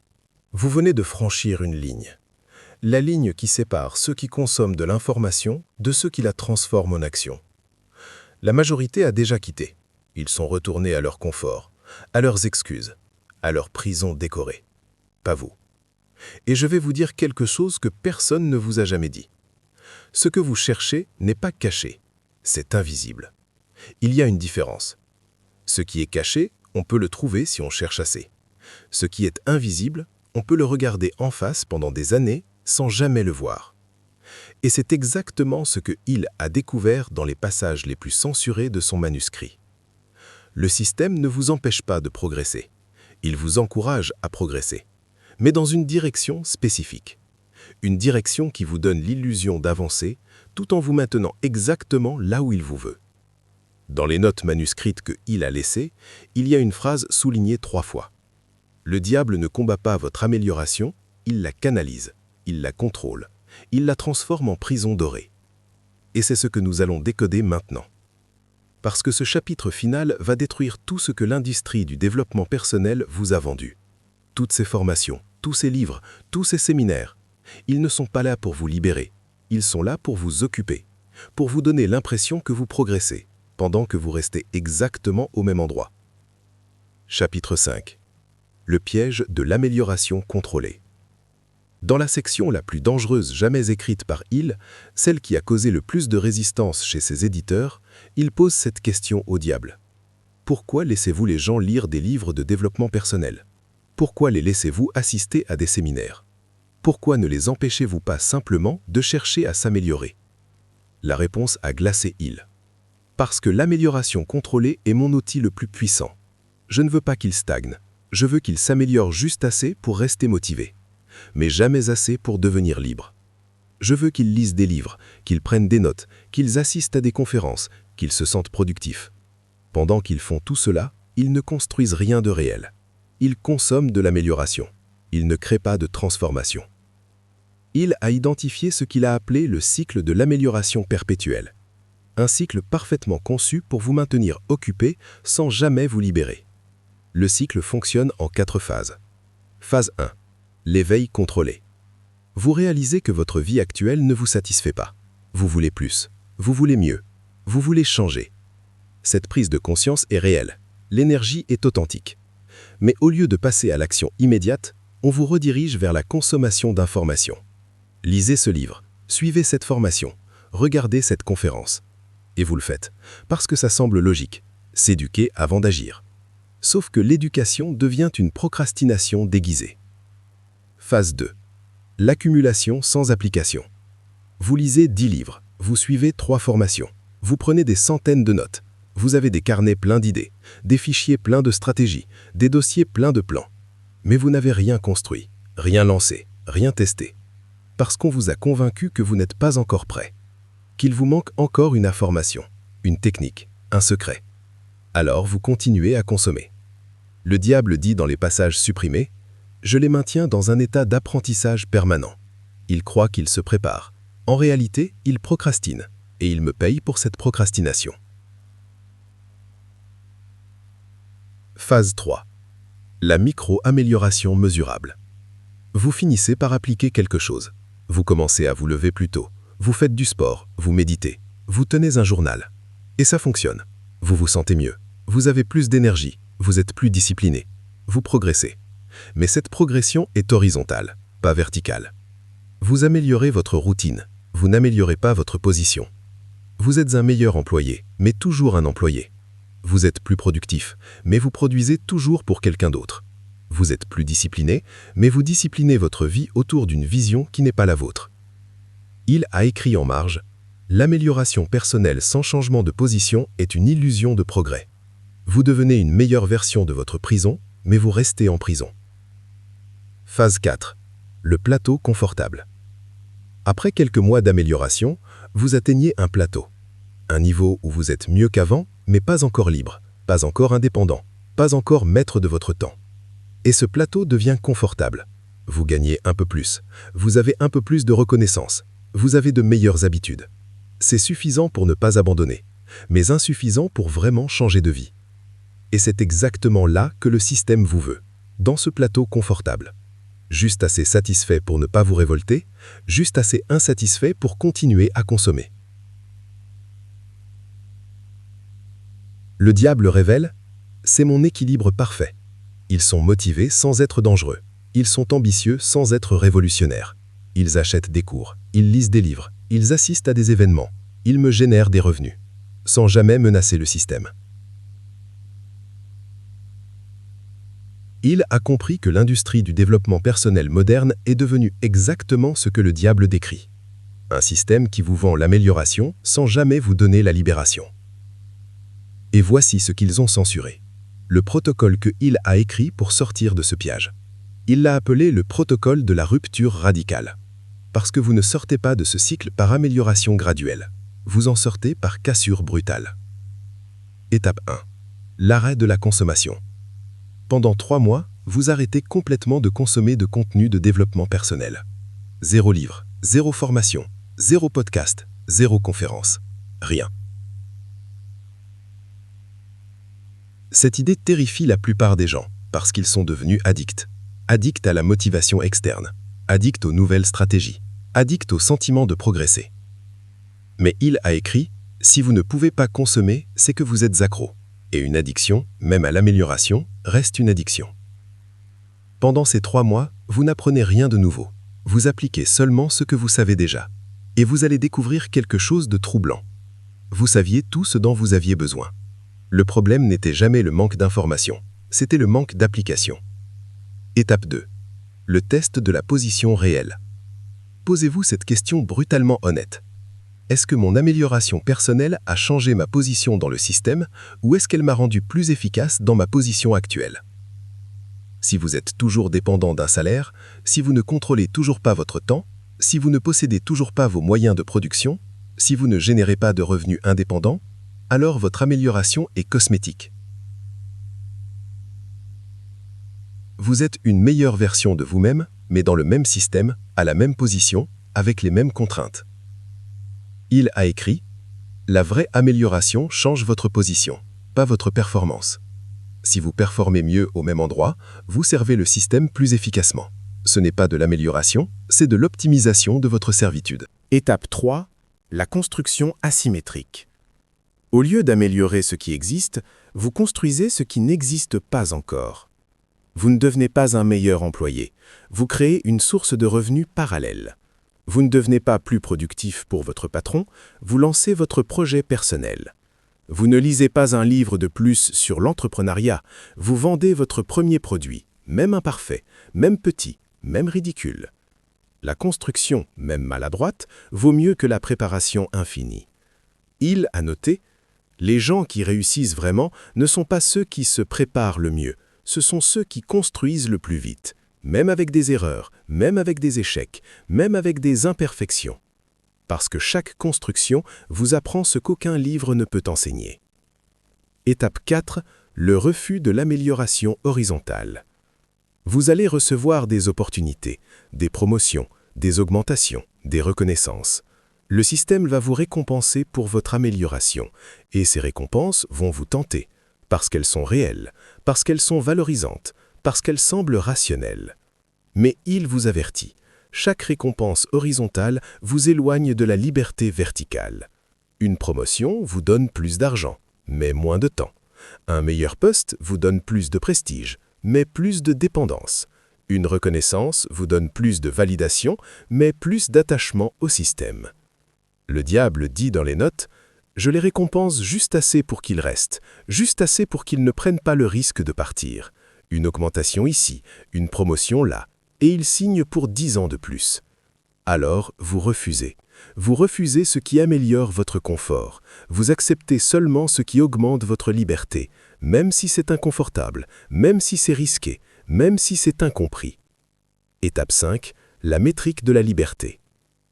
vous venez de franchir une ligne. La ligne qui sépare ceux qui consomment de l'information de ceux qui la transforment en action. La majorité a déjà quitté. Ils sont retournés à leur confort, à leurs excuses, à leur prison décorée. Pas vous. Et je vais vous dire quelque chose que personne ne vous a jamais dit. Ce que vous cherchez n'est pas caché, c'est invisible. Il y a une différence. Ce qui est caché, on peut le trouver si on cherche assez. Ce qui est invisible, on peut le regarder en face pendant des années sans jamais le voir. Et c'est exactement ce que Hill a découvert dans les passages les plus censurés de son manuscrit. Le système ne vous empêche pas de progresser. Il vous encourage à progresser, mais dans une direction spécifique. Une direction qui vous donne l'illusion d'avancer tout en vous maintenant exactement là où il vous veut. Dans les notes manuscrites que Hill a laissées, il y a une phrase soulignée 3 fois. Le diable ne combat pas votre amélioration, il la canalise, il la contrôle, il la transforme en prison dorée. Et c'est ce que nous allons décoder maintenant. Parce que ce chapitre final va détruire tout ce que l'industrie du développement personnel vous a vendu. Toutes ces formations, tous ces livres, tous ces séminaires, ils ne sont pas là pour vous libérer, ils sont là pour vous occuper, pour vous donner l'impression que vous progressez, pendant que vous restez exactement au même endroit. Chapitre 5. Le piège de l'amélioration contrôlée. Dans la section la plus dangereuse jamais écrite par Hill, celle qui a causé le plus de résistance chez ses éditeurs, il pose cette question au diable. Pourquoi laissez-vous les gens lire des livres de développement personnel? Pourquoi les laissez-vous assister à des séminaires? Pourquoi ne les empêchez-vous pas simplement de chercher à s'améliorer? La réponse a glacé Hill. Parce que l'amélioration contrôlée est mon outil le plus puissant. Je ne veux pas qu'il stagne. Je veux qu'il s'améliore juste assez pour rester motivé. mais jamais assez pour devenir libre. Je veux qu'ils lisent des livres, qu'ils prennent des notes, qu'ils assistent à des conférences, qu'ils se sentent productifs. Pendant qu'ils font tout cela, ils ne construisent rien de réel. Ils consomment de l'amélioration. Ils ne créent pas de transformation. Il a identifié ce qu'il a appelé le cycle de l'amélioration perpétuelle. Un cycle parfaitement conçu pour vous maintenir occupé sans jamais vous libérer. Le cycle fonctionne en 4 phases. Phase 1. L'éveil contrôlé. Vous réalisez que votre vie actuelle ne vous satisfait pas. Vous voulez plus. Vous voulez mieux. Vous voulez changer. Cette prise de conscience est réelle. L'énergie est authentique. Mais au lieu de passer à l'action immédiate, on vous redirige vers la consommation d'informations. Lisez ce livre, suivez cette formation, regardez cette conférence. Et vous le faites, parce que ça semble logique, s'éduquer avant d'agir. Sauf que l'éducation devient une procrastination déguisée. Phase 2. L'accumulation sans application. Vous lisez 10 livres, vous suivez 3 formations, vous prenez des centaines de notes, vous avez des carnets pleins d'idées, des fichiers pleins de stratégies, des dossiers pleins de plans. Mais vous n'avez rien construit, rien lancé, rien testé. Parce qu'on vous a convaincu que vous n'êtes pas encore prêt, qu'il vous manque encore une information, une technique, un secret. Alors vous continuez à consommer. Le diable dit dans les passages supprimés, « Je les maintiens dans un état d'apprentissage permanent. Ils croient qu'ils se préparent. En réalité, ils procrastinent, et ils me payent pour cette procrastination. » Phase 3. La micro-amélioration mesurable. Vous finissez par appliquer quelque chose. Vous commencez à vous lever plus tôt. Vous faites du sport, vous méditez. Vous tenez un journal. Et ça fonctionne. Vous vous sentez mieux. Vous avez plus d'énergie. Vous êtes plus discipliné. Vous progressez. Mais cette progression est horizontale, pas verticale. Vous améliorez votre routine. Vous n'améliorez pas votre position. Vous êtes un meilleur employé, mais toujours un employé. Vous êtes plus productif, mais vous produisez toujours pour quelqu'un d'autre. Vous êtes plus discipliné, mais vous disciplinez votre vie autour d'une vision qui n'est pas la vôtre. Il a écrit en marge « L'amélioration personnelle sans changement de position est une illusion de progrès. Vous devenez une meilleure version de votre prison, mais vous restez en prison. » Phase 4. Le plateau confortable. Après quelques mois d'amélioration, vous atteignez un plateau. Un niveau où vous êtes mieux qu'avant, mais pas encore libre, pas encore indépendant, pas encore maître de votre temps. Et ce plateau devient confortable. Vous gagnez un peu plus, vous avez un peu plus de reconnaissance, vous avez de meilleures habitudes. C'est suffisant pour ne pas abandonner, mais insuffisant pour vraiment changer de vie. Et c'est exactement là que le système vous veut, dans ce plateau confortable. Juste assez satisfait pour ne pas vous révolter, juste assez insatisfait pour continuer à consommer. Le diable révèle « C'est mon équilibre parfait. Ils sont motivés sans être dangereux. Ils sont ambitieux sans être révolutionnaires. Ils achètent des cours, ils lisent des livres, ils assistent à des événements, ils me génèrent des revenus, sans jamais menacer le système. » Il a compris que l'industrie du développement personnel moderne est devenue exactement ce que le diable décrit. Un système qui vous vend l'amélioration sans jamais vous donner la libération. Et voici ce qu'ils ont censuré. Le protocole que il a écrit pour sortir de ce piège. Il l'a appelé le protocole de la rupture radicale. Parce que vous ne sortez pas de ce cycle par amélioration graduelle. Vous en sortez par cassure brutale. Étape 1. L'arrêt de la consommation. Pendant 3 mois, vous arrêtez complètement de consommer de contenu de développement personnel. 0 livre, 0 formation, 0 podcast, 0 conférence. Rien. Cette idée terrifie la plupart des gens, parce qu'ils sont devenus addicts. Addicts à la motivation externe, addicts aux nouvelles stratégies, addicts au sentiment de progresser. Mais il a écrit « Si vous ne pouvez pas consommer, c'est que vous êtes accro. Et une addiction, même à l'amélioration, reste une addiction. » Pendant ces 3 mois, vous n'apprenez rien de nouveau. Vous appliquez seulement ce que vous savez déjà. Et vous allez découvrir quelque chose de troublant. Vous saviez tout ce dont vous aviez besoin. Le problème n'était jamais le manque d'information, c'était le manque d'application. Étape 2. Le test de la position réelle. Posez-vous cette question brutalement honnête. Est-ce que mon amélioration personnelle a changé ma position dans le système ou est-ce qu'elle m'a rendu plus efficace dans ma position actuelle? Si vous êtes toujours dépendant d'un salaire, si vous ne contrôlez toujours pas votre temps, si vous ne possédez toujours pas vos moyens de production, si vous ne générez pas de revenus indépendants, alors votre amélioration est cosmétique. Vous êtes une meilleure version de vous-même, mais dans le même système, à la même position, avec les mêmes contraintes. Il a écrit « La vraie amélioration change votre position, pas votre performance. Si vous performez mieux au même endroit, vous servez le système plus efficacement. Ce n'est pas de l'amélioration, c'est de l'optimisation de votre servitude. » Étape 3. La construction asymétrique. Au lieu d'améliorer ce qui existe, vous construisez ce qui n'existe pas encore. Vous ne devenez pas un meilleur employé. Vous créez une source de revenus parallèle. Vous ne devenez pas plus productif pour votre patron, vous lancez votre projet personnel. Vous ne lisez pas un livre de plus sur l'entrepreneuriat, vous vendez votre premier produit, même imparfait, même petit, même ridicule. La construction, même maladroite, vaut mieux que la préparation infinie. Il a noté, les gens qui réussissent vraiment ne sont pas ceux qui se préparent le mieux, ce sont ceux qui construisent le plus vite, même avec des erreurs, même avec des échecs, même avec des imperfections. Parce que chaque construction vous apprend ce qu'aucun livre ne peut enseigner. Étape 4. Le refus de l'amélioration horizontale. Vous allez recevoir des opportunités, des promotions, des augmentations, des reconnaissances. Le système va vous récompenser pour votre amélioration, et ces récompenses vont vous tenter, parce qu'elles sont réelles, parce qu'elles sont valorisantes, parce qu'elles semblent rationnelles. Mais il vous avertit, chaque récompense horizontale vous éloigne de la liberté verticale. Une promotion vous donne plus d'argent, mais moins de temps. Un meilleur poste vous donne plus de prestige, mais plus de dépendance. Une reconnaissance vous donne plus de validation, mais plus d'attachement au système. Le diable dit dans les notes « Je les récompense juste assez pour qu'ils restent, juste assez pour qu'ils ne prennent pas le risque de partir. Une augmentation ici, une promotion là, et ils signent pour 10 ans de plus. » Alors, vous refusez. Vous refusez ce qui améliore votre confort. Vous acceptez seulement ce qui augmente votre liberté, même si c'est inconfortable, même si c'est risqué, même si c'est incompris. Étape 5. La métrique de la liberté.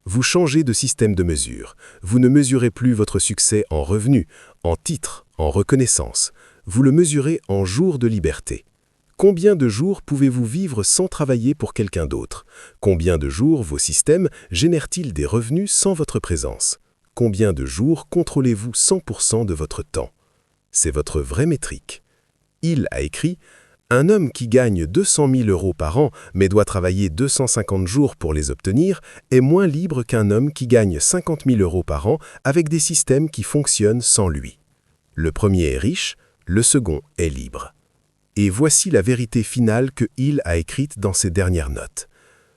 Vous changez de système de mesure. Vous ne mesurez plus votre succès en revenus, en titres, en reconnaissance. Vous le mesurez en jours de liberté. Combien de jours pouvez-vous vivre sans travailler pour quelqu'un d'autre? Combien de jours vos systèmes génèrent-ils des revenus sans votre présence? Combien de jours contrôlez-vous 100% de votre temps? C'est votre vraie métrique. Il a écrit « Un homme qui gagne 200 000 € par an mais doit travailler 250 jours pour les obtenir est moins libre qu'un homme qui gagne 50 000 € par an avec des systèmes qui fonctionnent sans lui. Le premier est riche, le second est libre. » Et voici la vérité finale que Il a écrite dans ses dernières notes.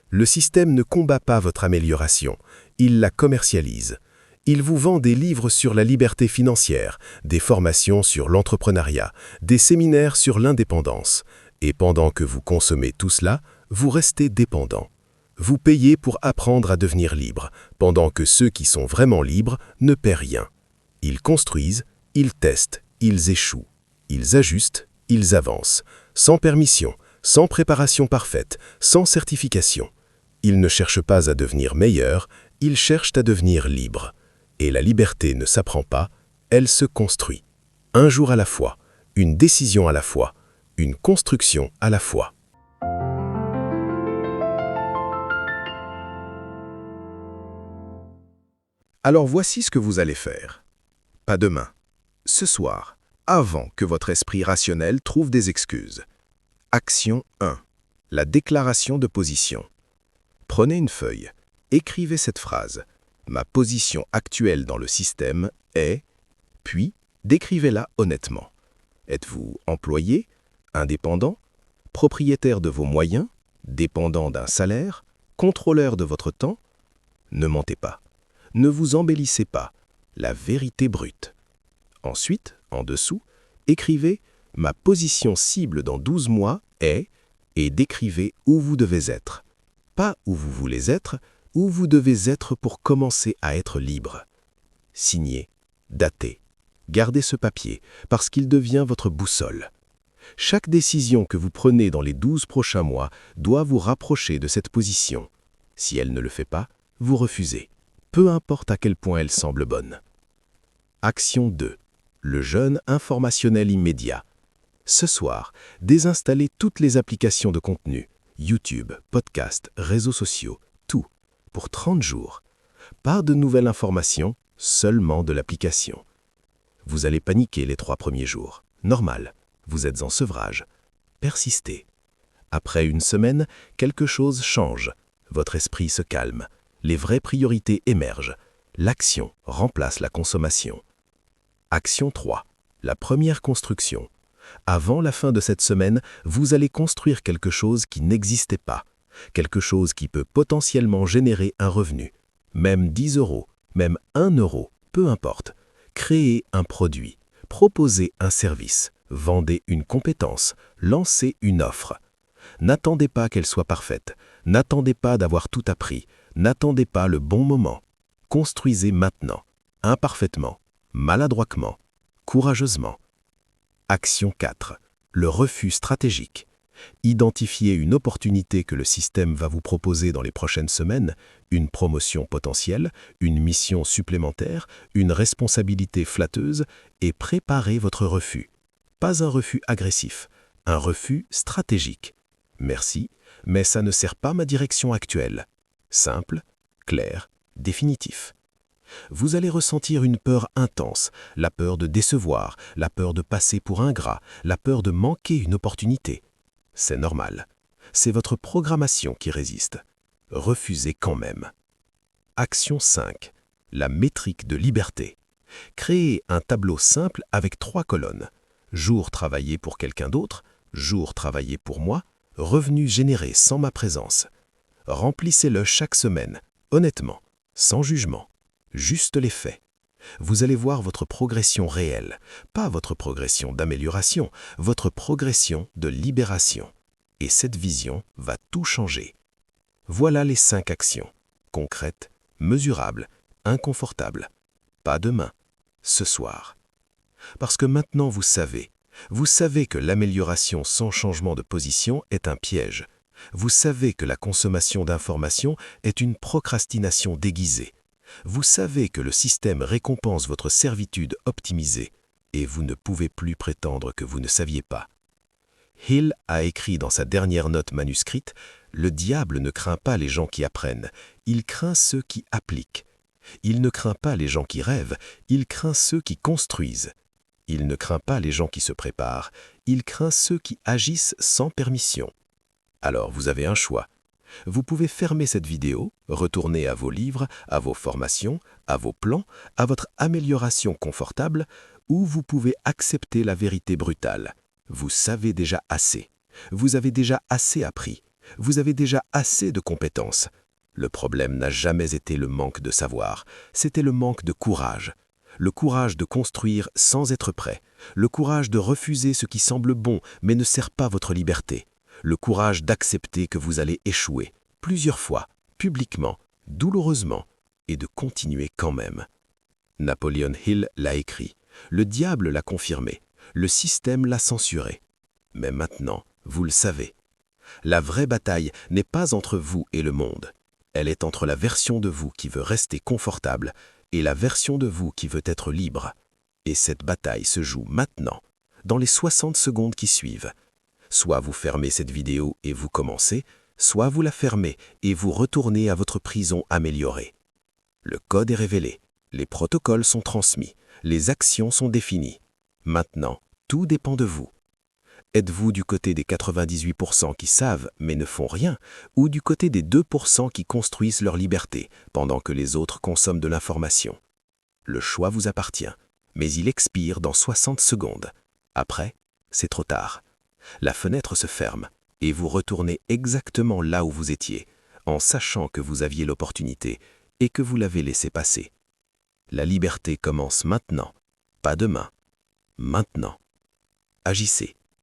Le système ne combat pas votre amélioration, il la commercialise. Il vous vend des livres sur la liberté financière, des formations sur l'entrepreneuriat, des séminaires sur l'indépendance. Et pendant que vous consommez tout cela, vous restez dépendant. Vous payez pour apprendre à devenir libre, pendant que ceux qui sont vraiment libres ne paient rien. Ils construisent, ils testent, ils échouent, ils ajustent, ils avancent, sans permission, sans préparation parfaite, sans certification. Ils ne cherchent pas à devenir meilleurs, ils cherchent à devenir libres. Et la liberté ne s'apprend pas, elle se construit. Un jour à la fois, une décision à la fois, une construction à la fois. Alors voici ce que vous allez faire. Pas demain, ce soir, avant que votre esprit rationnel trouve des excuses. Action 1. La déclaration de position. Prenez une feuille, écrivez cette phrase. Ma position actuelle dans le système est... Puis, décrivez-la honnêtement. Êtes-vous employé, indépendant, propriétaire de vos moyens, dépendant d'un salaire, contrôleur de votre temps? Ne mentez pas. Ne vous embellissez pas. La vérité brute. Ensuite, en dessous, écrivez « Ma position cible dans 12 mois est » et décrivez où vous devez être. Pas où vous voulez être, où vous devez être pour commencer à être libre. Signez, datez. Gardez ce papier parce qu'il devient votre boussole. Chaque décision que vous prenez dans les 12 prochains mois doit vous rapprocher de cette position. Si elle ne le fait pas, vous refusez, peu importe à quel point elle semble bonne. Action 2. Le jeûne informationnel immédiat. Ce soir, désinstallez toutes les applications de contenu, YouTube, podcast, réseaux sociaux, tout, pour 30 jours. Pas de nouvelles informations, seulement de l'application. Vous allez paniquer les 3 premiers jours. Normal, vous êtes en sevrage. Persistez. Après une semaine, quelque chose change. Votre esprit se calme. Les vraies priorités émergent. L'action remplace la consommation. Action 3. La première construction. Avant la fin de cette semaine, vous allez construire quelque chose qui n'existait pas. Quelque chose qui peut potentiellement générer un revenu. Même 10 €, même 1 €, peu importe. Créez un produit. Proposez un service. Vendez une compétence. Lancez une offre. N'attendez pas qu'elle soit parfaite. N'attendez pas d'avoir tout appris. N'attendez pas le bon moment. Construisez maintenant. Imparfaitement. Maladroitement. Courageusement. Action 4. Le refus stratégique. Identifiez une opportunité que le système va vous proposer dans les prochaines semaines, une promotion potentielle, une mission supplémentaire, une responsabilité flatteuse, et préparez votre refus. Pas un refus agressif, un refus stratégique. Merci, mais ça ne sert pas ma direction actuelle. Simple, clair, définitif. Vous allez ressentir une peur intense, la peur de décevoir, la peur de passer pour ingrat, la peur de manquer une opportunité. C'est normal. C'est votre programmation qui résiste. Refusez quand même. Action 5. La métrique de liberté. Créez un tableau simple avec 3 colonnes. Jour travaillé pour quelqu'un d'autre, jour travaillé pour moi, revenus générés sans ma présence. Remplissez-le chaque semaine, honnêtement, sans jugement. Juste les faits. Vous allez voir votre progression réelle, pas votre progression d'amélioration, votre progression de libération. Et cette vision va tout changer. Voilà les 5 actions, concrètes, mesurables, inconfortables. Pas demain, ce soir. Parce que maintenant vous savez que l'amélioration sans changement de position est un piège. Vous savez que la consommation d'informations est une procrastination déguisée. Vous savez que le système récompense votre servitude optimisée et vous ne pouvez plus prétendre que vous ne saviez pas. Hill a écrit dans sa dernière note manuscrite « Le diable ne craint pas les gens qui apprennent, il craint ceux qui appliquent. Il ne craint pas les gens qui rêvent, il craint ceux qui construisent. Il ne craint pas les gens qui se préparent, il craint ceux qui agissent sans permission. » Alors vous avez un choix. Vous pouvez fermer cette vidéo, retourner à vos livres, à vos formations, à vos plans, à votre amélioration confortable, ou vous pouvez accepter la vérité brutale. Vous savez déjà assez. Vous avez déjà assez appris. Vous avez déjà assez de compétences. Le problème n'a jamais été le manque de savoir, c'était le manque de courage. Le courage de construire sans être prêt. Le courage de refuser ce qui semble bon mais ne sert pas votre liberté. Le courage d'accepter que vous allez échouer, plusieurs fois, publiquement, douloureusement, et de continuer quand même. Napoleon Hill l'a écrit, le diable l'a confirmé, le système l'a censuré. Mais maintenant, vous le savez. La vraie bataille n'est pas entre vous et le monde. Elle est entre la version de vous qui veut rester confortable et la version de vous qui veut être libre. Et cette bataille se joue maintenant, dans les 60 secondes qui suivent. Soit vous fermez cette vidéo et vous commencez, soit vous la fermez et vous retournez à votre prison améliorée. Le code est révélé, les protocoles sont transmis, les actions sont définies. Maintenant, tout dépend de vous. Êtes-vous du côté des 98% qui savent mais ne font rien, ou du côté des 2% qui construisent leur liberté pendant que les autres consomment de l'information? Le choix vous appartient, mais il expire dans 60 secondes. Après, c'est trop tard. La fenêtre se ferme et vous retournez exactement là où vous étiez, en sachant que vous aviez l'opportunité et que vous l'avez laissé passer. La liberté commence maintenant, pas demain. Maintenant. Agissez.